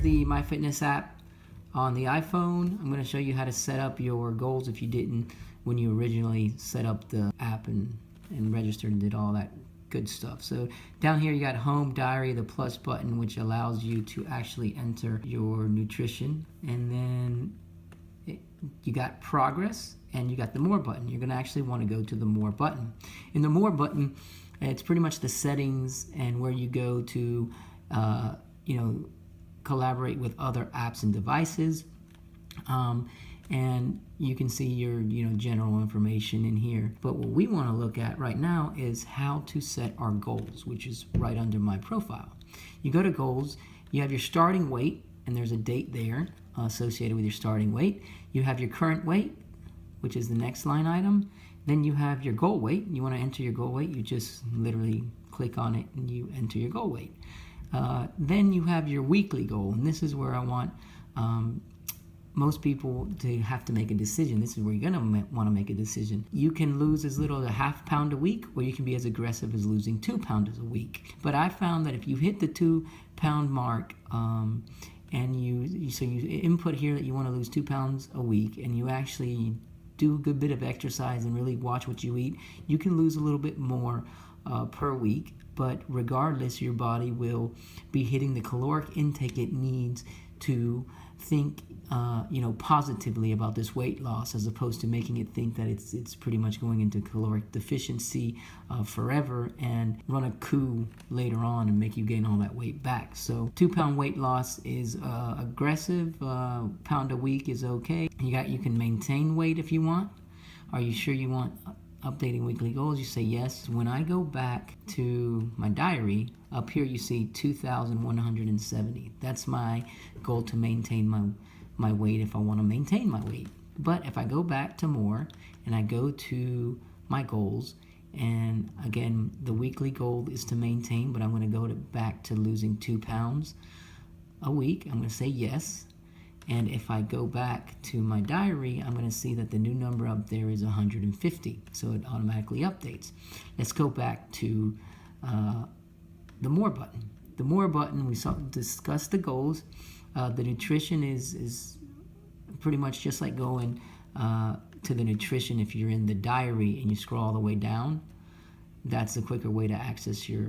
the MyFitness app on the iPhone. I'm going to show you how to set up your goals if you didn't when you originally set up the app and registered and did all that good stuff. So down here you got home, diary, the plus button, which allows you to actually enter your nutrition, and then you got progress, and you got the more button. You're going to actually want to go to the more button. In the more button, it's pretty much the settings and where you go to collaborate with other apps and devices, and you can see your general information in here. But what we want to look at right now is how to set our goals, which is right under my profile. You go to goals, you have your starting weight, and there's a date there associated with your starting weight. You have your current weight, which is the next line item. Then you have your goal weight. You want to enter your goal weight, you just literally click on it and you enter your goal weight. Then you have your weekly goal, and this is where I want most people to have to make a decision. This is where you're going to want to make a decision. You can lose as little as a ½ pound a week, or you can be as aggressive as losing 2 pounds a week. But I found that if you hit the 2 pound mark, and you input here that you want to lose 2 pounds a week, and you actually do a good bit of exercise and really watch what you eat, you can lose a little bit more per week. But regardless, your body will be hitting the caloric intake it needs to think positively about this weight loss, as opposed to making it think that it's pretty much going into caloric deficiency forever and run a coup later on and make you gain all that weight back. So 2 pound weight loss is aggressive. Pound a week is okay. You can maintain weight if you want. Are you sure you want updating weekly goals? You say yes. When I go back to my diary, up here you see 2,170. That's my goal to maintain my weight if I want to maintain my weight. But if I go back to more and I go to my goals, and again the weekly goal is to maintain, but I'm going to go back to losing 2 pounds a week, I'm going to say yes. And if I go back to my diary, I'm going to see that the new number up there is 150. So it automatically updates. Let's go back to the more button. The more button, we discussed the goals. The nutrition is pretty much just like going to the nutrition if you're in the diary and you scroll all the way down. That's a quicker way to access your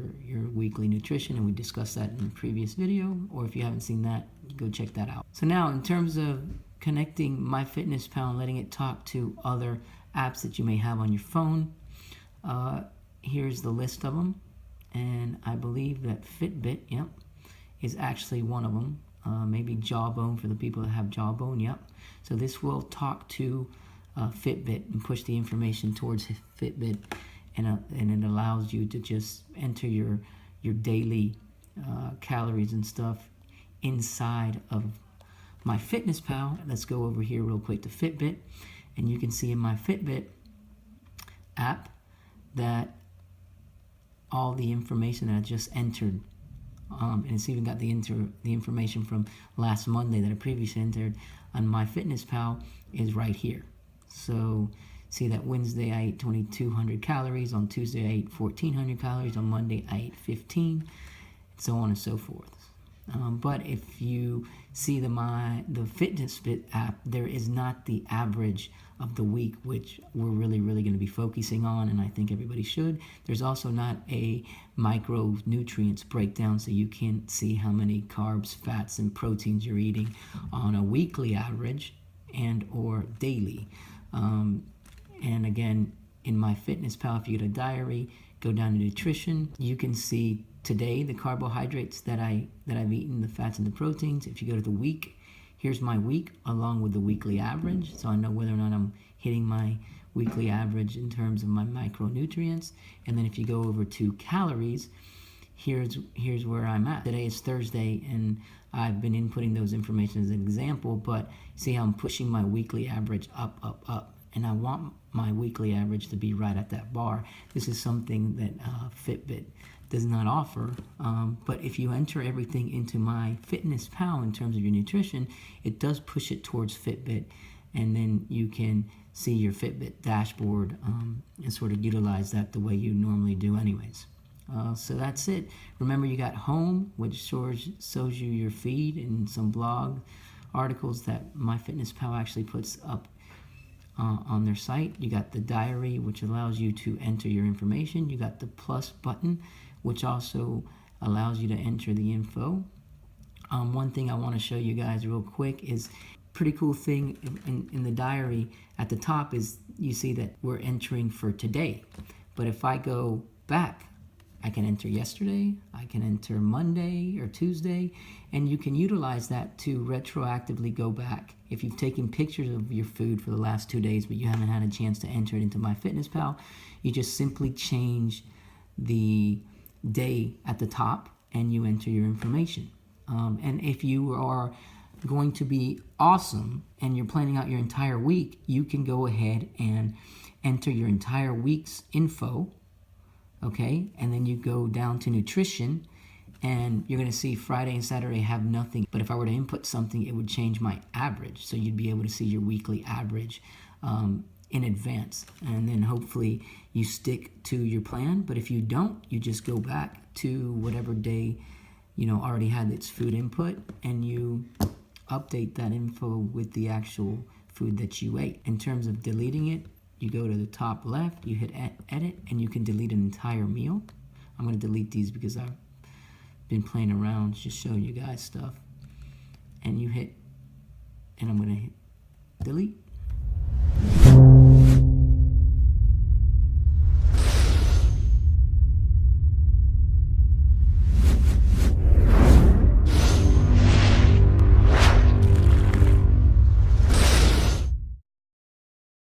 weekly nutrition, and we discussed that in the previous video, or if you haven't seen that, go check that out. So now, in terms of connecting MyFitnessPal and letting it talk to other apps that you may have on your phone, here's the list of them, and I believe that Fitbit, is actually one of them. Maybe Jawbone for the people that have Jawbone, So this will talk to Fitbit and push the information towards Fitbit. And it allows you to just enter your daily calories and stuff inside of MyFitnessPal. Let's go over here real quick to Fitbit, and you can see in my Fitbit app that all the information that I just entered, and it's even got the information from last Monday that I previously entered on MyFitnessPal is right here. So see that Wednesday I ate 2,200 calories, on Tuesday I ate 1,400 calories, on Monday I ate 15, and so on and so forth. But if you see the Fitbit app, there is not the average of the week, which we're really going to be focusing on, and I think everybody should. There's also not a micronutrients breakdown, so you can't see how many carbs, fats, and proteins you're eating on a weekly average and or daily. And again, in MyFitnessPal, if you go to diary, go down to nutrition, you can see today the carbohydrates that I've eaten, the fats and the proteins. If you go to the week, here's my week along with the weekly average, so I know whether or not I'm hitting my weekly average in terms of my micronutrients. And then if you go over to calories, here's where I'm at. Today is Thursday, and I've been inputting those information as an example, but see how I'm pushing my weekly average up. And I want my weekly average to be right at that bar. This is something that Fitbit does not offer, but if you enter everything into MyFitnessPal in terms of your nutrition, it does push it towards Fitbit, and then you can see your Fitbit dashboard and sort of utilize that the way you normally do anyways. So that's it. Remember, you got home, which shows you your feed and some blog articles that MyFitnessPal actually puts up on their site. You got the diary, which allows you to enter your information. You got the plus button, which also allows you to enter the info. One thing I want to show you guys real quick is pretty cool thing in the diary. At the top is, you see that we're entering for today. But if I go back, I can enter yesterday, I can enter Monday or Tuesday, and you can utilize that to retroactively go back. If you've taken pictures of your food for the last 2 days, but you haven't had a chance to enter it into MyFitnessPal, you just simply change the day at the top and you enter your information. And if you are going to be awesome and you're planning out your entire week, you can go ahead and enter your entire week's info. Okay, and then you go down to nutrition, and you're going to see Friday and Saturday have nothing. But if I were to input something, it would change my average. So you'd be able to see your weekly average in advance. And then hopefully you stick to your plan. But if you don't, you just go back to whatever day, already had its food input, and you update that info with the actual food that you ate. In terms of deleting it, you go to the top left, you hit edit, and you can delete an entire meal. I'm going to delete these because I've been playing around, just showing you guys stuff. And you hit, and I'm going to hit delete.